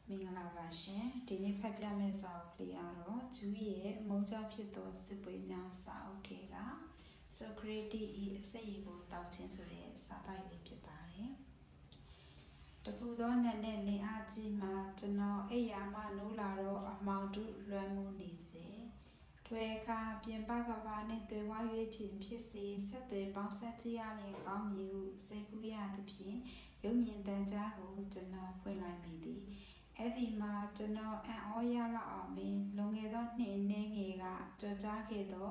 မင်္ဂလာပါရှင်ဒီနေ့ဖတ်ပြမယ့်စာအုပ်လေးကတော့ဂျူးရဲ့မုံကြောင့်ဖြစ်သောစစ်ပွဲများစာအုပ်ထဲကဆိုကရေတီ၏အစိတ်အကိုတောက်ခြင်းဆိုတဲ့စာပိုက်လေးဖြစ်ပါတယ်တခုသောနတ်နဲ့လင်းအားကြီးမှာကျွန်တော်အိယာမှနိုးလာတော့အမောင်တုလွမ်းမှုနေစေထွေခါပြင်ပကဘာနှင့်တွေ့ဝါ၍ဖြစ်စေဆက်သွယ်ပေါင်းဆက်ကြရလျင်ကောင်းမည်ဟုစိတ်ကူးရသဖြင့်ရုပ်မြင်တန်ကြားကိုကျွန်တော်ဖွင့်လိုက်မိသည်အဲ့ဒီမှာကျွန်တော်အံ့ဩရလောက်အောင်ပင်လွန်ခဲ့သောနှစ်နှင်းငယ်ကကြော်ကြားခဲ့သော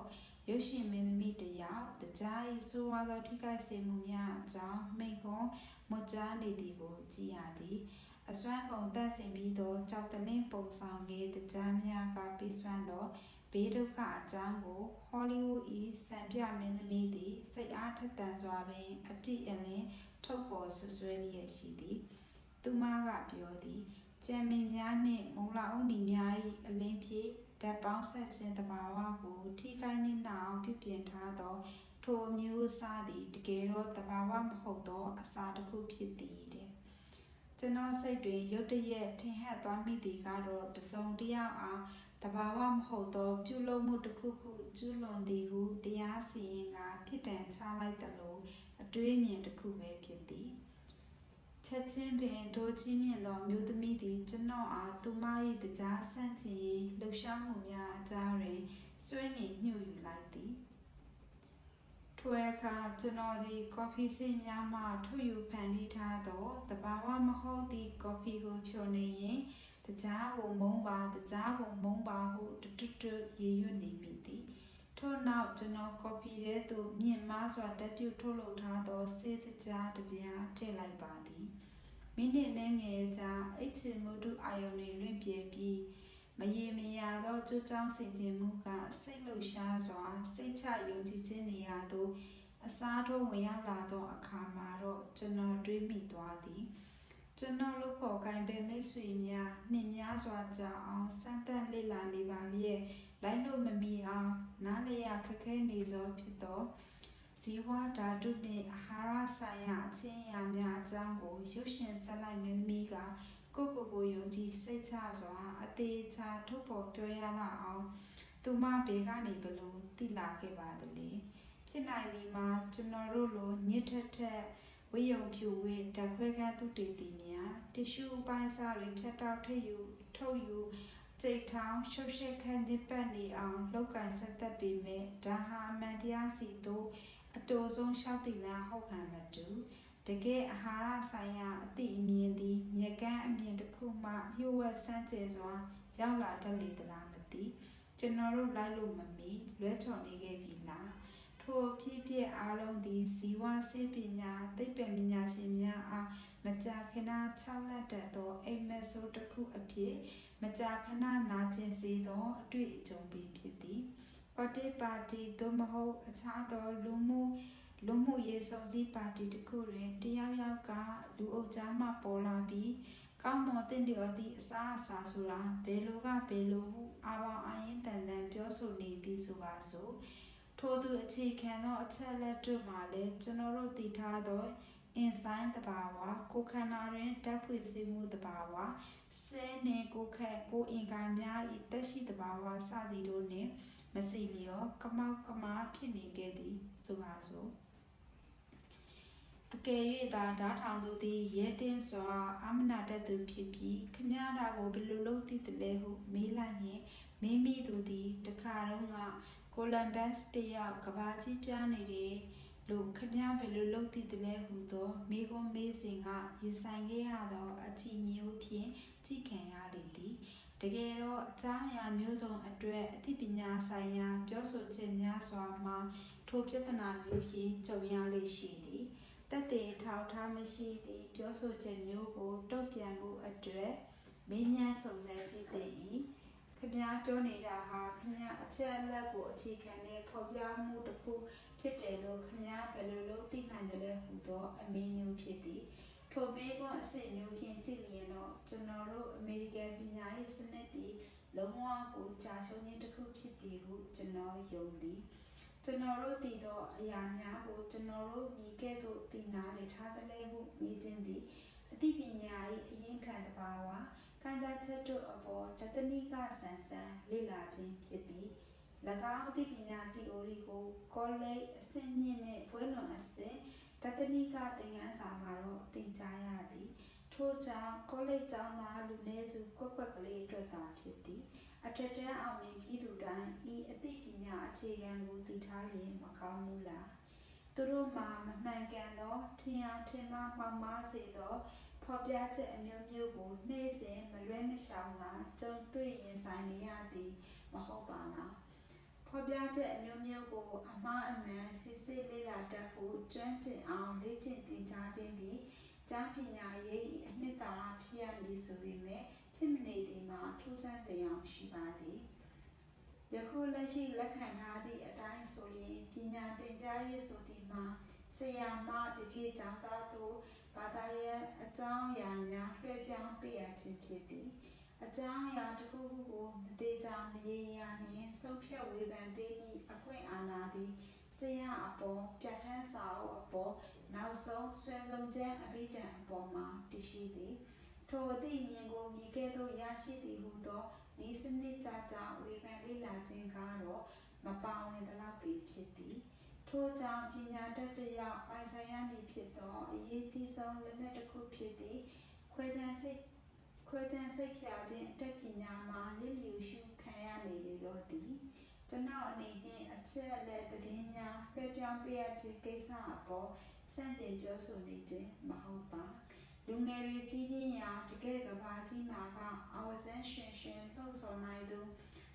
ရုပ်ရှင်မင်းသမီးတစ်ယောက်တကြား၏ဆိုးဝါးသောထိခိုက်စေမှုများအကြောင်းမိန့်ခွန်းမကြားနေသည်ကိုကြည်ရသည်အစွမ်းကုန်တန့်စင်ပြီးသောကြောက်တလင်းပုံဆောင်ခဲ့တကြားများကပြီးစွမ်းသောဘေးဒုက္ခအကြောင်းကိုဟောလိဝုဒ်၏စံပြမင်းသမီးသည်စိတ်အားထက်သန်စွာပင်အတိအလင်းထုတ်ပေါ်ဆွဆွဲလျက်ရှိသည်သူမကပြောသည်ကျမ်းမင်းများနှင့်မုံလာဦးနီများ၏အလင်းဖြင့်ဓာတ်ပေါင်းဆက်ခြင်းတဘာဝကိုထိခိုက်နှင့်အောင်ပြုပြင်ထားသောထိုအမျိုးအစားသည်တကယ်တော့တဘာဝမဟုတ်သောအစာတစ်ခုဖြစ်သည်တဲ့ကျွန်တော်စိတ်တွင်ရုတ်တရက်ထင်ဟပ်သွားမိသည်ကတော့တစုံတယောက်အားတဘာဝမဟုတ်သောပြုလုပ်မှုတစ်ခုခုကျူးလွန်သည်ဟုတရားစီရင်ကဖြစ်တန်ချလိုက်သလိုအတွေးမြင်တစ်ခုပဲဖြစ်သည်ချက်ချင်းပင်ဒိုးကြီးမြင့်သောမျိုးသမီးသည်ကျွန်တော်အားသူမ၏တကြားဆန့်ကျင်ရေးလှုပ်ရှားမှုများအကြားတွင်ဆွေးနေညှို့ယူလိုက်သည်ထိုအခါကျွန်တော်သည်ကော်ဖီစိတ်များမှထုတ်ယူဖန်တီးထားသောတဘာဝမဟုတ်သည့်ကော်ဖီကိုချိုနေရင်တကြားကိုမုံပါတကြားကိုမုံပါဟုတွတ်ရေရွတ်နေမိသည်ထို့နောက်ကျွန်တော်ကော်ဖီထဲသို့မြင့်မားစွာတက်ပြုတ်ထုတ်လုပ်ထားသောဆေးတကြားတစ်ပြားထည့်လိုက်ပါသည်မိနစ်နှင်းငယ်ကြာအိတ်ချင်မှုတို့အာယုန်တွေလွင့်ပြေပြီးမရေမရာသောကြိုးကြောင်းဆင်ခြင်မှုကစိတ်လှုပ်ရှားစွာစိတ်ချယုံကြည်ခြင်းနေရာသို့အစားထိုးဝင်ရောက်လာသောအခါမှာတော့ကျွန်တော်တွေးမိသွားသည်ကျွန်တော်လုပ်ဖို့ကိုင်ပဲမိတ်ဆွေများနှင့်များစွာကြာအောင်စမ်းသပ်လေ့လာနေပါလျက်လိုက်လို့မမီအောင်နားလျက်ခက်ခဲနေသောဖြစ်သောဇီဝဓာတုနှင့်အာဟာရဆိုင်ရာအချင်းအရာများအကြောင်းကိုရုပ်ရှင်ဇာတ်လမ်းမင်းသမီးကကိုယုံကြည်စိတ်ချစွာအသေးချာထုတ်ပေါ်ပြောရလောက်အောင်သူမဘေကနေဘလို့သိလာခဲ့ပါသလဲဖြစ်နိုင်သည်မှာကျွန်တော်တို့လိုညစ်ထက်ဝိယုံဖြူဝေးဓာတ်ခွဲခန်းသူတည်တည်များတီရှူအပိုင်းစားတွေဖြတ်တောက်ထုတ်ယူကြိတ်ထောင်ရှုပ်ရှက်ခန်းတစ်ပတ်နေအောင်လောက်ကင်ဆက်သက်ပေမဲ့ဒါဟာအမှန်တရားစီတို့အတူဆုံးရှောက်တည်လန်းဟုတ်ခံမတူတကယ်အာဟာရဆိုင်ရာအတိအမြင်သည်မြက်ကန်းအမြင်တစ်ခုမှလျှို့ဝှက်စမ်းကြယ်စွာရောက်လာတတ်လေသလားမသိကျွန်တော်တို့လိုက်လို့မမီလွဲချော်နေခဲ့ပြီလားထိုဖြစ်ဖြစ်အားလုံးသည်ဇီဝဆေးပညာသိပ္ပံပညာရှင်များအားမကြာခဏချလက်တတ်သောအိမ်မက်ဆိုးတစ်ခုအဖြစ်မကြာခဏနာကျင်စေသောအတွေ့အကြုံပင်ဖြစ်သည်ပါတီသို့မဟုတ်အခြားသောလူမှုရေးစုံစည်းပါတီတစ်ခုတွင်တယောက်ကလူအုပ်ကြားမှပေါ်လာပြီးကောင်းမွန်တဲ့လျော်သည့်အစားအစာဆိုတာဘယ်လိုဟုအာပေါင်းအရင်တန်ပြောဆိုနေသည်ဆိုပါစို့ထိုသူအခြေခံသောအချက်လက်တို့မှာလည်းကျွန်တော်တို့သိထားသောအင်ဆိုင်တဘာဝကိုခန္ဓာတွင်ဓာတ်ဖွေစေမှုတဘာဝဆဲနှင့်ကိုအင်္ဂါများ၏တက်ရှိတဘာဝစသည်တို့နှင့်မစီလျောကမောက်ကမဖြစ်နေခဲ့သည်ဆိုပါစို့အကယ်၍သာဓာထောင်သူသည်ရဲတင်းစွာအာမနာတတ်သူဖြစ်ပြီးခမည်းတော်ကိုဘယ်လိုလုပ်သည့်တလဲဟုမေးလိုက်ရင်မင်းမိသူသည်တခါတော့ကကိုလံဘတ်တယောက်ကဘာကြီးပြနေတယ်လို့ခမည်းဘယ်လိုလုပ်သည့်တလဲဟုသောမိကွန်မေးစဉ်ကရင်ဆိုင်ခဲ့ရသောအချီမျိုးဖြင့်ကြည်ခံရလေသည်တကယ်တော့အကြောင်းအရာမျိုးစုံအတွက်အသိပညာဆိုင်ရာပြောဆိုချက်များစွာမှာထိုပြဿနာမျိုးဖြင့်ကြုံရလေရှိသည်တက်တဲ့ထောက်ထားမရှိသည့်ပြောဆိုချက်မျိုးကိုတုံ့ပြန်မှုအတွက်မင်းများစုံစမ်းကြည့်တဲ့၏ခမည်းပြောနေတာဟာခမည်းအချက်အလက်ကိုအခြေခံတဲ့ဖော်ပြမှုတစ်ခုဖြစ်တယ်လို့ခမည်းဘယ်လိုလုပ်သိနိုင်တယ်လဲဟူသောအမင်းမျိုးဖြစ်သည်ထိုမေးခွန်းအစစ်မျိုးဖြင့်ကြည့်လျင်တော့ကျွန်တော်တို့အမေရိကန်ပညာရေးစနစ်သည်လုံးဝကိုကြာရှုံးခြင်းတစ်ခုဖြစ်သည်ဟုကျွန်တော်ယုံသည်ကျွန်တော်တို့တည်သောအရာများကိုကျွန်တော်တို့မိခဲ့သို့တည်နာလေထားသလဲဟုမေးခြင်းသည်အသိပညာ၏အရင်ခံတဘာဝ ကံသာချက်တို့အပေါ်တသနိကဆန်ဆန်လေ့လာခြင်းဖြစ်သည်၎င်းအသိပညာ theory ကိုကောလိပ်အဆင့်မြင့်နှင့်ဘွဲ့လွန်အဆင့်တသနိကသင်ခန်းစာမှာတော့သင်ကြားရသည်ထို့ကြောင့်ကောလိပ်ကျောင်းသားလူနည်းစုကွက်ကွက်ကလေးအတွက်သာဖြစ်သည်အထက်တန်းအောင်မြင်ပြည်သူတိုင်းဤအသိပညာအခြေခံကိုသိထားလျင်မကောင်းဘူးလားသူတို့မှာမမှန်ကန်သောထင်အောင်ထင်မှားမှောင်မှားစေသောဖော်ပြချက်အမျိုးမျိုးကိုနှိမ့်စဉ်မလွဲမရှောင်သာကြုံတွေ့ရင်ဆိုင်နေရသည်မဟုတ်ပါလားဖော်ပြချက်အမျိုးမျိုးကိုအမှားအမှန်စစ်စစ်လေ့လာတတ်ဖို့ကျွမ်းကျင်အောင်လေ့ကျင့်သင်ကြားခြင်းသည်ကျောင်းပညာရေး၏အနှစ်သာရဖြစ်ရမည်ဆိုပေမဲ့ဖြစ်မနေသည်မှာထူးဆန်းစေအောင်ရှိပါသည်ယခုလက်ရှိလက်ခံထားသည့်အတိုင်းဆိုရင်ပညာသင်ကြားရေးဆိုသည်မှာဆရာမတပြည့်ကျောင်းသားတို့ဘာသာရေးအကြောင်းအရာများလွှဲပြောင်းပေးရခြင်းဖြစ်သည်အကြောင်းအရာတစ်ခုခုကိုမသေးချာမရေရာနှင့်ဆုံးဖြတ်ဝေဖန်ပေးမည့်အခွင့်အာဏာသည်ဆရာအပေါ်ပြဋ္ဌာန်းစာအုပ်အပေါ်နောက်ဆုံးဆွဲဆုံးခြင်းအပိဓာန်အပေါ်မှာတည်ရှိသည်ထိုအသည့်မြင်ကိုမြည်ကဲ့သို့ရရှိသည်ဟုသောဤစနစ်ကြကြဝေဖန်လေ့လာခြင်းကတော့မပါဝင်သလောက်ပင်ဖြစ်သည်ထို့ကြောင့်ပညာတတ်တစ်ယောက်ပိုင်ဆိုင်ရမည်ဖြစ်သောအရေးကြီးဆုံးလက်နက်တစ်ခုဖြစ်သည့်ခွဲခြားစိတ်ဖြာခြင်းအတတ်ပညာမှာလစ်လျူရှုခံရနေလေတော့သည်ကျွန်တော်အနေနဲ့အချက်အလက်သတင်းများလွှဲပြောင်းပေးရခြင်းကိစ္စအပေါ်စန့်ကျင်ပြောဆိုနေခြင်းမဟုတ်ပါလူငယ်တွေကြီးပြင်းရာတကယ်ကဘာကြီးမှာကအာဝဇန်းရှင်လှုပ်ဆော်နိုင်သူ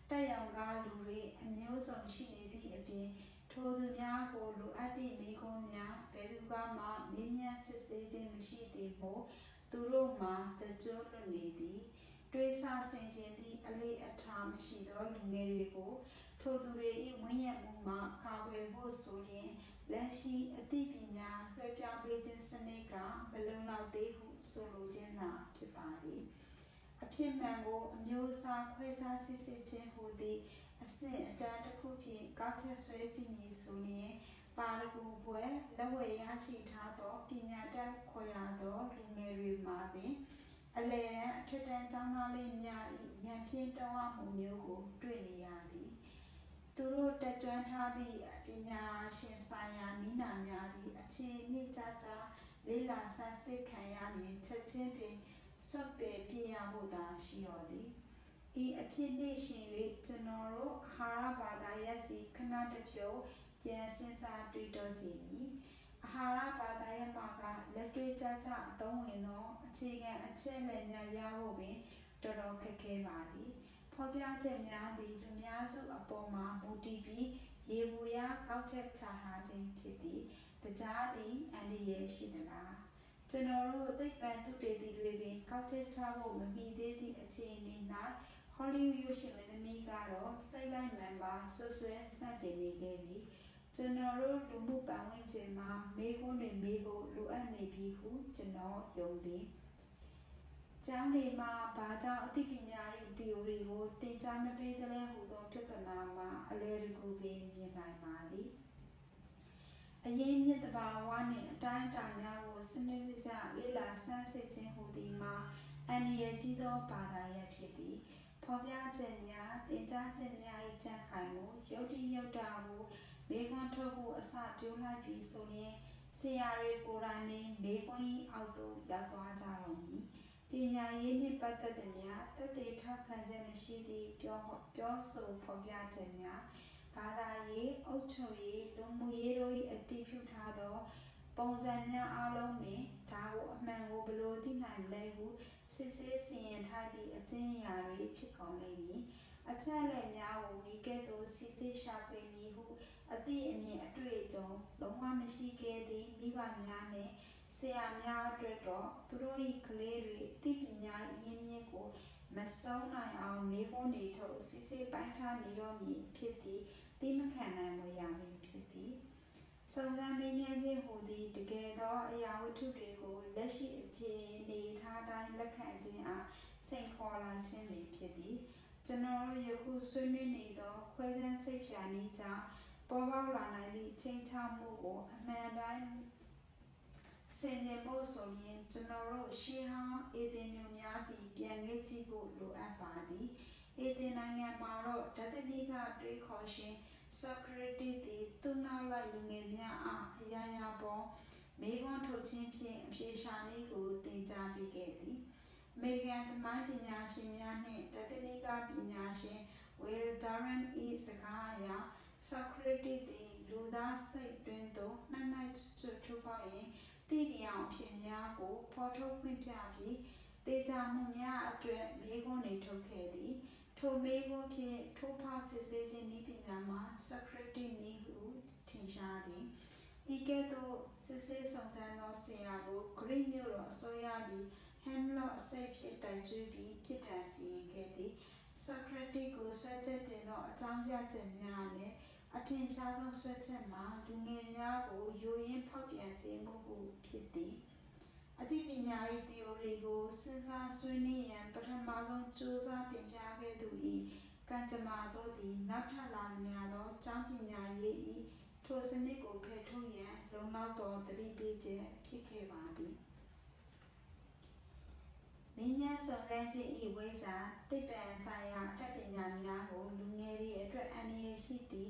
တက်ရောင်ကားလူတွေအမျိုးစုံရှိနေသည့်အပြင်ထိုသူများကိုလိုအပ်သည့်မိခွန်းများဘယ်သူကမှမေးမြန်းစစ်ဆေးခြင်းမရှိသေးမို့သူတို့မှာစကြိုးလွတ်နေသည်တွေးဆဆင်ခြင်သည့်အလေးအထားမရှိသောလူငယ်တွေကိုထိုသူတွေ၏ဝန်းရံမှုမှကာကွယ်ဖို့ဆိုရင်လက်ရှိအသိပညာလွှဲပြောင်းပေးခြင်းစနစ်ကမလုံလောက်သေးဟုဆိုလိုခြင်းသာဖြစ်ပါသည်အဖြစ်မှန်ကိုအမျိုးအစားခွဲခြားစစ်ဆေးခြင်းဟူသည့်အဆင့်အတန်းတစ်ခုဖြင့်ကောက်ချက်ဆွဲကြည့်မည်ဆိုရင်ပါရဂူဘွယ်လက်ဝယ်ရရှိထားသောပညာတတ်ခေါ်ရသောလူငယ်တွေမှာပင်အလယ်တန်းအထက်တန်းကျောင်းသားလေးများ၏ဉာဏ်ဖြင့်တောင်းအမှုမျိုးကိုတွေ့နေရသည်သူတို့တက်ကြွထားသည့်ပညာရှင်ဆိုင်ရာနည်းနာများသည်အခြေအနေကြကြလေးလာဆန်းစစ်ခံရမည်ချက်ချင်းပင်စွန့်ပယ်ပြရဖို့သာရှိတော်သည်ဤအဖြစ်နှင့်ရှင်၍ကျွန်တော်တို့အာဟာရဘာသာရပ်စီခဏတစ်ဖြုတ်ပြန်စဉ်းစားတွေးတောကြည့်မည်အာဟာရဘာသာရပ်မှာကလက်တွေ့ကြကြအသုံးဝင်သောအခြေခံအချက်အလက်များရဖို့ပင်တော်တော်ခက်ခဲပါသည်ဖော်ပြချက်များသည်လူများစုအပေါ်မှာမူတည်ပြီးရေဘူးရကောက်ချက်ချထားခြင်းဖြစ်သည်တရားသည်အန္တရာယ်ရှိသလားကျွန်တော်တို့သိပ္ပံသုတေသီတွေပင်ကောက်ချက်ချဖို့မမီသေးသည့်အခြေအနေ၌ဟောလိဝုဒ်ရုပ်ရှင်မင်းသမီးကတော့စိတ်လိုက်မှန်ပါဆွဆွဲစတင်နေခဲ့ပြီကျွန်တော်တို့လူမှုပတ်ဝန်းကျင်မှာမေးခွန်းတွေမေးဖို့လိုအပ်နေပြီဟုကျွန်တော်ယုံသည်ကျောင်းတွေမှာဘာကြောင့်အသိပညာ၏သီအိုရီကိုသင်ကြားမပေးသလဲဟူသောပြဿနာမှာအလွယ်တကူပင်မြင်နိုင်ပါသည်အရင်းမြစ်တဘာဝနှင့်အတိုင်းအတာများကိုစနစ်တကျလေ့လာဆန်းစစ်ခြင်းဟူသည်မှာအန္တရာယ်ကြီးသောဘာသာရပ်ဖြစ်သည်ဖော်ပြချက်များသင်ကြားချက်များ၏ကြံ့ခိုင်မှုယုတ်တိယုတ်တာကိုမေခွန်းထုတ်ဖို့အစပြိုးလိုက်ပြီးဆိုရင်ဆရာတွေကိုယ်တိုင်ပင်မေခွန်း၏အောက်သို့ရောက်သွားကြတော်မူပညာရေးနှင့်ပတ်သက်သမျှသက်သေထောက်ခံချက်မရှိသည့်ပြောဆိုဖော်ပြချက်များဘာသာရေးအုပ်ချုပ်ရေးလူမှုရေးတို့၏အတည်ပြုထားသောပုံစံများအလုံးပင်ဒါကိုအမှန်ကိုဘယ်လိုသိနိုင်မလဲဟုစစ်ဆေးစီရင်ထားသည့်အကျဉ်းအရာတွေဖြစ်ကုန်လိမ့်မည်အချက်အလက်များကိုမိကဲ့သို့စစ်ဆေးရှာဖွေမည်ဟုအသည့်အမြင်အတွေ့အကြုံလုံးဝမရှိခဲ့သည့်မိဘများနှင့်ဆရာများအတွက်တော့သူတို့၏ကလေးတွေအသိပညာအရင်းမြစ်ကိုမဆုံးနိုင်အောင်မေးခွန်းတွေထုတ်စစ်ဆေးပိုင်းခြားနေတော့မည်ဖြစ်သည်သိမခံနိုင်မရာပင်ဖြစ်သည်စုံစမ်းမေးမြန်းခြင်းဟူသည်တကယ်သောအရာဝတ္ထုတွေကိုလက်ရှိအခြေအနေထားတိုင်းလက်ခံခြင်းအားစိန်ခေါ်လာခြင်းပင်ဖြစ်သည်ကျွန်တော်တို့ယခုဆွေးနွေးနေသောခွဲခြားစိတ်ဖြာနည်းကြောင့်ပေါ်ပေါက်လာနိုင်သည့်ချိန်ချမှုကိုအမှန်တိုင်း ဆင်ခြင်ဖို့ဆိုရင်ကျွန်တော်တို့ရှေးဟောင်းအေသင်မျိုးများစီပြန်ခဲ့ကြည့်ဖို့လိုအပ်ပါသည်အေသင်နိုင်ငံမှာတော့ဓာတနိကတွေးခေါ်ရှင်ဆော့ကရတီသည်သူနောက်လိုက်လူငယ်များအားအရာရာပေါ်မေးခွန်းထုတ်ခြင်းဖြင့်အဖြေရှာနည်းကိုသင်ကြားပေးခဲ့သည်အမေရိကန်သမိုင်းပညာရှင်များနှင့်ဓာတနိကပညာရှင်ဝီလ်ဒါရန်၏စကားအရဆော့ကရတီသည်လူသားစိတ်တွင်သို့နှံ့နှိုက်ချိုးပေါက်ရင်သိတရားအဖြစ်များကိုဖော်ထုတ်ဖွင့်ပြပြီးသေချာမှုများအတွက်မေးခွန်းတွေထုတ်ခဲ့သည်ထိုမေးခွန်းဖြင့်ထိုးဖောက်စစ်ဆေးခြင်းနည်းပညာမှာဆော့ကရတီနည်းဟုထင်ရှားသည်ဤကဲ့သို့စစ်ဆေးစုံစမ်းသောဆရာကိုဂရိမြို့တော်အစိုးရသည်ဟမ်လော့အစိတ်ဖြင့်တိုက်ကျွေးပြီးပြစ်ဒဏ်စီရင်ခဲ့သည်ဆော့ကရတီကိုဆွဲချက်တင်သောအကြောင်းပြချက်များနဲ့အထင်ရှားဆုံးဆွဲချက်မှာလူငယ်များကိုယိုယင်းဖောက်ပြန်စေမှုဟုဖြစ်သည်အသိပညာ၏သီအိုရီကိုစဉ်းစားဆွေးနွေးရန်ပထမဆုံးကြိုးစားတင်ပြခဲ့သူ၏ကံကြမ္မာဆိုသည်နောက်ထပ်လာသည်များသောကျောင်းပညာရေး၏ထိုစနစ်ကိုဖယ်ထုတ်ရန်လုံလောက်သောသတိပေးချက်ဖြစ်ခဲ့ပါသည်မင်းများစုံစမ်းခြင်း၏ဝိဇ္ဇာသိပ္ပံဆိုင်ရာအတတ်ပညာများကိုလူငယ်တွေအတွက်အန္တရာယ်ရှိသည်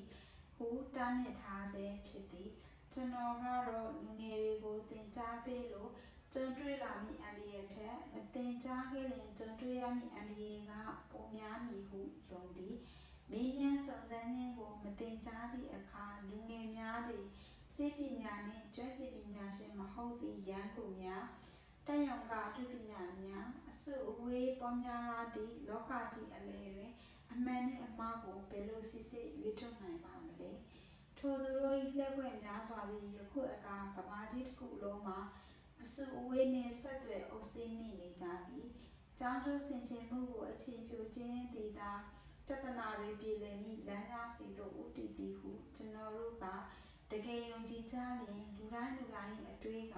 ဟုတားမြစ်ထားဆဲဖြစ်သည်ကျွန်တော်ကတော့လူငယ်တွေကိုသင်ကြားပေးလို့ကြုံတွေ့လာမည့်အန္တရာယ်ထက်မသင်ကြားခဲ့ရင်ကြုံတွေ့ရမည့်အန္တရာယ်ကပိုများမည်ဟုယုံသည်မင်းများစုံစမ်းခြင်းကိုမသင်ကြားသည့်အခါလူငယ်များသည်စိတ်ပညာနှင့်ကျွမ်းကျင်ပညာရှင်မဟုတ်သည့်ရန်သူများတက်ရောင်ကအထုပညာများအစုအဝေးပေါများလာသည့်လောကကြီးအလယ်တွင်အမှန်နှင့်အမှားကိုဘယ်လိုစစ်ဆေးရွေးထုတ်နိုင်ပါမလဲထိုသူတို့၏လှည့်ကွက်များစွာသည့်ယခုအခါကမ္ဘာကြီးတစ်ခုလုံးမှာအစုအဝေးနှင့်ဆက်သွယ်အုပ်စီးမိနေကြပြီကျောင်းကျိုးဆင်ခြင်မှုကိုအခြေပြုခြင်းသည်သာပြဿနာတွေပြေလည်မည့်လမ်းကြောင်းစီသို့ဦးတည်သည်ဟုကျွန်တော်တို့ကတကယ်ယုံကြည်ကြလျင်လူတိုင်း၏အတွေးက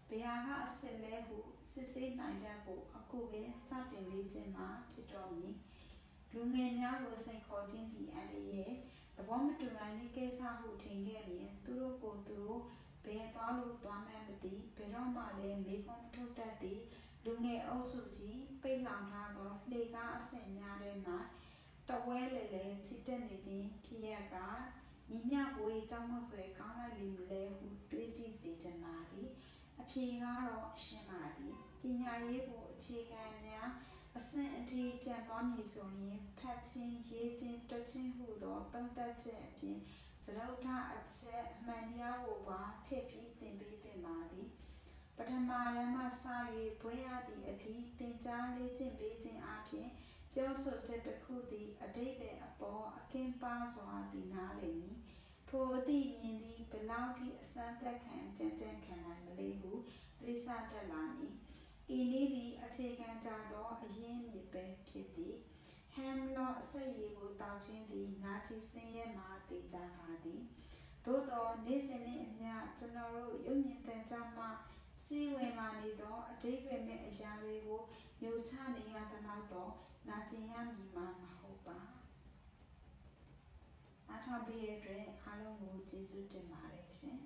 ဘယ်ဟာကအစ်စ်လဲဟုစစ်ဆေးနိုင်တတ်ဖို့အခုပင်စတင်လေ့ကျင့်မှာဖြစ်တော်မူလူငယ်များကိုစိန်ခေါ်ခြင်းသည်အန္တရာယ်သဘောမတူနိုင်သည့်ကိစ္စဟုထင်ခဲ့လျင်သူတို့ကိုယ်သူတို့ဘယ်သွားလို့သွားမှန်းမသိဘယ်တော့မှလည်းမေးခွန်းမထုတ်တတ်သည့်လူငယ်အုပ်စုကြီးပိတ်လောင်ထားသောလှေကားအဆင့်များထဲ၌တဝဲလေလေချစ်တက်နေခြင်းဖြစ်ရကညီမျှကိုကြောင့်မဖွယ်ကောင်းလိုက်လိမ့်မလဲဟုတွေးကြည့်စေချင်ပါသည်အဖြေကတော့ရှင်းပါသည်ပညာရေးကိုအခြေခံများအဆင့်အထိပြန်သွားမည်ဆိုရင်ဖတ်ခြင်းရေးခြင်းတွက်ခြင်းဟုသောသုံးသပ်ချက်အပြင်သရုပ်ထားအချက်အမှန်တရားကိုပါထည့်ပြီးသင်ပေးသင့်ပါသည်ပထမတန်းမှစ၍ဘွဲ့ရသည့်အထိသင်ကြားလေ့ကျင့်ပေးခြင်းအပြင်ပြောဆိုချက်တစ်ခုသည်အဓိပ္ပာယ်အပေါ်အခင်းပါစွာသိနားလည်မည်ထိုအသည့်မြင်သည်ဘယ်လောက်ထိအစမ်းသက်ခံကြံ့ကြံ့ခံနိုင်မလဲဟုလိဆတက်လာမည်ဤနည်းသည်အခြေခံကြသောအရင်းမြစ်ပဲဖြစ်သည်ဟမ်လော့စိတ်ရည်ကိုတောက်ခြင်းသည်နာချီစင်းရဲမှာတေချာပါသည်သို့သောနေ့စဉ်နှင့်အမျှကျွန်တော်တို့ရုပ်မြင်သံကြားမှစီးဝင်လာနေသောအဓိပ္ပာယ်မဲ့အရာတွေကိုညှို့ချနေရသလောက်တော့နာကျင်ရမည်မှာမဟုတ်ပါအားထားပေးတဲ့အတွက်အားလုံးကိုကျေးဇူးတင်ပါတယ်ရှင်